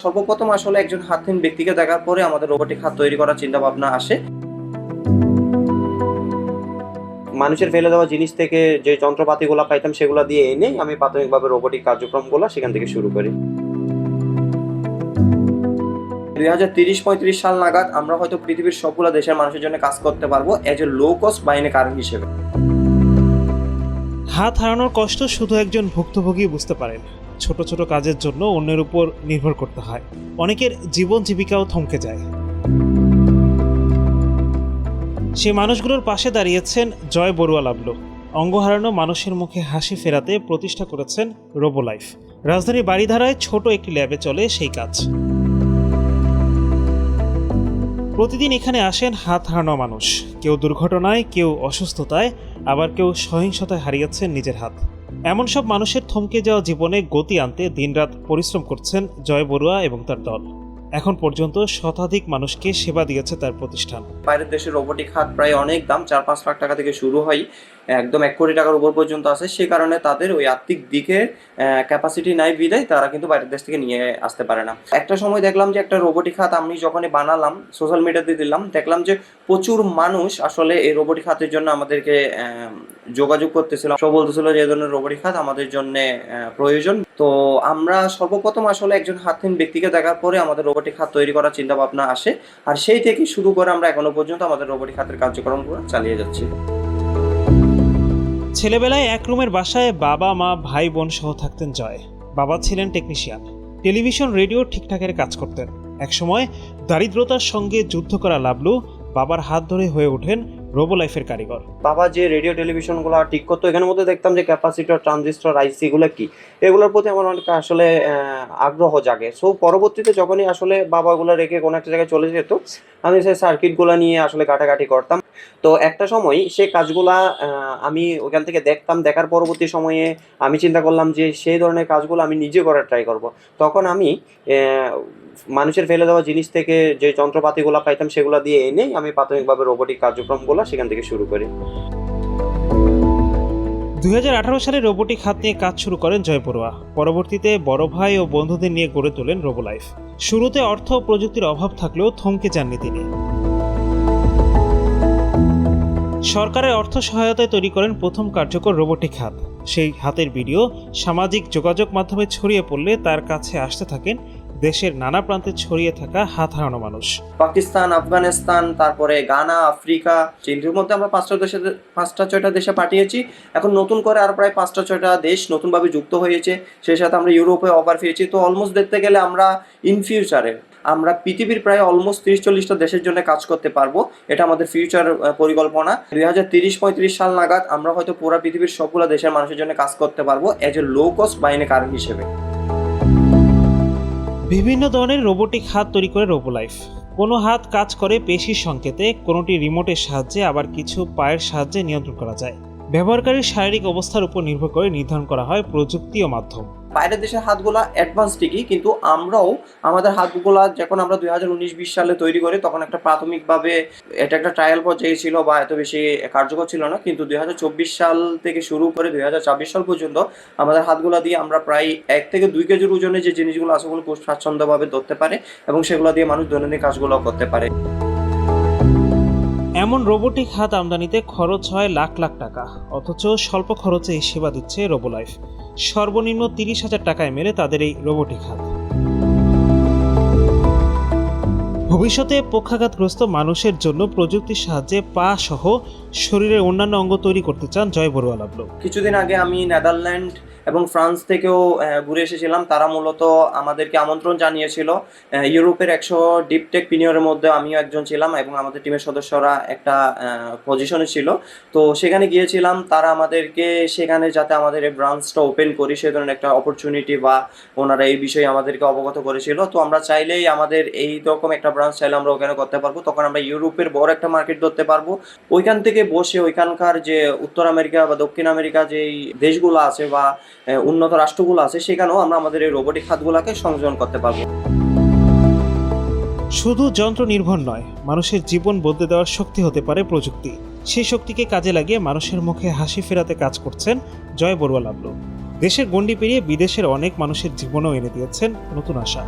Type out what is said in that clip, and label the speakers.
Speaker 1: সর্বপ্রথম আসলে একজন হাতহীন ব্যক্তিকে দেখার পরে আমাদের রোবটিক হাত তৈরি করার চিন্তা ভাবনা আসে। মানুষের ফেলে দেওয়া জিনিস থেকে যে যন্ত্রপাতিগুলো পাইতাম সেগুলো দিয়ে এনে আমি প্রাথমিকভাবে রোবটিক কার্যক্রমগুলো সেখান থেকে শুরু করি। 2030-35 সাল নাগাদ আমরা হয়তো পৃথিবীর সবগুলো দেশের মানুষের জন্য কাজ করতে পারবো এজ এ লো কস্ট বাইনে কারণ হিসেবে।
Speaker 2: হাত হারানোর কষ্ট শুধু একজন ভুক্তভোগী বুঝতে পারেন। ছোট ছোট কাজের জন্য অন্যের উপর নির্ভর করতে হয়। অনেকের জীবন জীবিকাও থমকে যায়। সে মানুষগুলোর পাশে দাঁড়িয়েছেন জয় বড়ুয়া লাবলু। অঙ্গ হারানো মানুষের মুখে হাসি ফেরাতে প্রতিষ্ঠা করেছেন রোবোলাইফ। রাজধানী বারিধারায় ছোট একটি ল্যাবে চলে সেই কাজ। প্রতিদিন এখানে আসেন হাত হারানো মানুষ, কেউ দুর্ঘটনায়, কেউ অসুস্থতায়, আবার কেউ সহিংসতায় হারিয়েছেন নিজের হাত। এমন সব মানুষের থমকে যাওয়া জীবনে গতি আনতে দিনরাত পরিশ্রম করছেন জয় বড়ুয়া এবং তার দল। এখন পর্যন্ত শতাধিক মানুষকে সেবা দিয়েছে তার প্রতিষ্ঠান।
Speaker 1: বাইরের দেশের রোবটিক হাত প্রায় অনেক দাম, 4-5 লাখ টাকা থেকে শুরু হয়, একদম 1 কোটি টাকার উপর পর্যন্ত আছে। সে কারণে তাদের ওই আর্থিক দিকে ক্যাপাসিটি নাই বিদায় তারা কিন্তু বাইরের দেশ থেকে নিয়ে আসতে পারে না। একটা সময় দেখলাম যে একটা রোবটিক হাত আমি যখনই বানালাম, সোশ্যাল মিডিয়াতে দিলাম, দেখলাম যে প্রচুর মানুষ আসলে এই রোবটিক হাতের জন্য আমাদেরকে যোগাযোগ করতেছিল। সব বলতেছিল যে এই ধরনের রোবটিক হাত আমাদের জন্য প্রয়োজন। তো আমরা সর্বপ্রথম আসলে একজন হাতহীন ব্যক্তিকে দেখার পরে আমাদের রোবটিক হাত তৈরি করার চিন্তা ভাবনা আসে, আর সেই থেকে শুরু করে আমরা এখনো পর্যন্ত আমাদের রোবটিক হাতের কার্যক্রমগুলো চালিয়ে যাচ্ছি।
Speaker 2: ছেলেবেলায় এক রুমের বাসায় বাবা, মা, ভাই, বোন সহ থাকতেন জয়। বাবা ছিলেন টেকনিশিয়ান, টেলিভিশন, রেডিও ঠিকঠাকের কাজ করতেন। একসময় দারিদ্রতার সঙ্গে যুদ্ধ করা লাবলু বাবার হাত ধরে হয়ে ওঠেন রোবোলাইফের কারিগর।
Speaker 1: বাবা যে রেডিও টেলিভিশনগুলো ঠিক করতো, এখানের মধ্যে দেখতাম যে ক্যাপাসিটর, ট্রানজিস্টর, আইসি এগুলো কি, এগুলোর প্রতি আমার অনেক আসলে আগ্রহ জাগে। সো পরবর্তীতে যখনই আসলে বাবা এগুলো রেখে কোনো একটা জায়গায় চলে যেত, আমি সেই সার্কিটগুলো নিয়ে আসলে ঘাটাঘাটি করতাম। তো একটা সময় সেই কাজগুলা আমি ওইখান থেকে দেখতাম। দেখার পরবর্তী সময়ে আমি চিন্তা করলাম যে সেই ধরনের কাজগুলো আমি নিজে করার ট্রাই করব। তখন আমি মানুষের ফেলে দেওয়া জিনিস থেকে যে যন্ত্রপাতিগুলো পাইতাম সেগুলো দিয়ে এনে আমি প্রাথমিকভাবে রোবটিক কার্যক্রমগুলো সেখান থেকে শুরু করি।
Speaker 2: 2018 সালে রোবটিক হাত নিয়ে কাজ শুরু করেন জয় বড়ুয়া। পরবর্তীতে বড় ভাই ও বন্ধুদের নিয়ে গড়ে তোলেন রোবোলাইফ। শুরুতে অর্থ ও প্রযুক্তির অভাব থাকলেও থমকে যাননি তিনি। সরকারের অর্থ সহায়তায় তৈরি করেন প্রথম কার্যকর রোবটিক হাত। সেই হাতের ভিডিও সামাজিক যোগাযোগ মাধ্যমে ছড়িয়ে পড়লে তার কাছে আসতে থাকেন দেশের নানা প্রান্তে ছড়িয়ে থাকা হাত হারানো মানুষ।
Speaker 1: পাকিস্তান, আফগানিস্তান, তারপরে গানা, আফ্রিকা, চিলির মধ্যে আমরা 5-6টা দেশে পাঠিয়েছি। এখন নতুন করে আর প্রায় 5-6টা দেশ নতুনভাবে যুক্ত হয়েছে। সেই সাথে আমরা ইউরোপে অফার পেয়েছি। তো অলমোস্ট দেখতে গেলে আমরা ইন ফিউচারে আমরা পৃথিবীর প্রায় অলমোস্ট 30-40টা দেশের জন্য কাজ করতে পারবো। এটা আমাদের ফিউচার পরিকল্পনা। 2030-35 সাল নাগাদ আমরা হয়তো পুরো পৃথিবীর সবগুলো দেশের মানুষের জন্য কাজ করতে পারবো এজ এ লো কস্ট বাইনে কারণ হিসেবে।
Speaker 2: বিভিন্ন ধরনের রোবটিক হাত তৈরি করে রোবোলাইফ। কোনো হাত কাজ করে পেশির সংকেতে, কোনোটি রিমোটের সাহায্যে, আবার কিছু পায়ের সাহায্যে নিয়ন্ত্রণ করা যায়। ব্যবহারকারীর শারীরিক অবস্থার উপর নির্ভর করে নির্ধারণ করা হয় প্রযুক্তি ও মাধ্যম।
Speaker 1: বাইরের দেশের হাতগুলা অ্যাডভান্স ঠিকই, কিন্তু আমরাও আমাদের হাতগুলা যখন আমরা 2019-20 সালে তৈরি করি তখন একটা প্রাথমিকভাবে এটা একটা ট্রায়াল পর্যায়ে ছিল বা এত বেশি কার্যকর ছিল না। কিন্তু 2024 সাল থেকে শুরু করে 2026 সাল পর্যন্ত আমাদের হাতগুলা দিয়ে আমরা প্রায় 1 থেকে 2 কেজির ওজনে যে জিনিসগুলো আছে ওগুলো খুব স্বাচ্ছন্দ্যভাবে ধরতে পারে এবং সেগুলো দিয়ে মানুষ দৈনন্দিন কাজগুলো করতে পারে।
Speaker 2: এমন রোবটিক হাত আমদানিতে খরচ হয় লাখ লাখ টাকা, অথচ স্বল্প খরচে এই সেবা দিচ্ছে রোবোলাইফ। সর্বনিম্ন 30,000 টাকায় মেলে তাদের এই রোবটিক হাত। ভবিষ্যতে পক্ষাঘাতগ্রস্ত মানুষের জন্য প্রযুক্তির সাহায্যে পা সহ শরীরের অন্যান্য অঙ্গ তৈরি করতে চান জয় বড়ুয়া লাবলু।
Speaker 1: কিছুদিন আগে আমি নেদারল্যান্ড এবং ফ্রান্স থেকেও ঘুরে এসেছিলাম। তারা মূলত আমাদেরকে আমন্ত্রণ জানিয়েছিল। ইউরোপের 100 ডিপ টেক পিনিয়রের মধ্যে আমিও একজন ছিলাম এবং আমাদের টিমের সদস্যরা একটা পজিশনে ছিল। তো সেখানে গিয়েছিলাম। তারা আমাদেরকে সেখানে যাতে আমাদের এই ব্রাঞ্চটা ওপেন করি সে ধরনের একটা অপরচুনিটি বা ওনারা এই বিষয়ে আমাদেরকে অবগত করেছিল। তো আমরা চাইলেই আমাদের এই রকম একটা ব্রাঞ্চ চাইলে আমরা ওখানে করতে পারবো। তখন আমরা ইউরোপের বড় একটা মার্কেট ধরতে পারবো। ওইখান থেকে বসে ওইখানকার যে উত্তর আমেরিকা বা দক্ষিণ আমেরিকা যেই দেশগুলো আছে বা উন্নত রাষ্ট্রগুলো আছে সেখানেও আমরা আমাদের এই রোবটিক হাতগুলোকে সংযোজন করতে পারবো।
Speaker 2: শুধু যন্ত্র নির্ভর নয়, মানুষের জীবন বদলে দেওয়ার শক্তি হতে পারে প্রযুক্তি। সেই শক্তিকে কাজে লাগিয়ে মানুষের মুখে হাসি ফেরাতে কাজ করছেন জয় বড়ুয়া লাবলু। দেশের গণ্ডি পেরিয়ে বিদেশের অনেক মানুষের জীবনেও এনে দিয়েছেন নতুন আশা।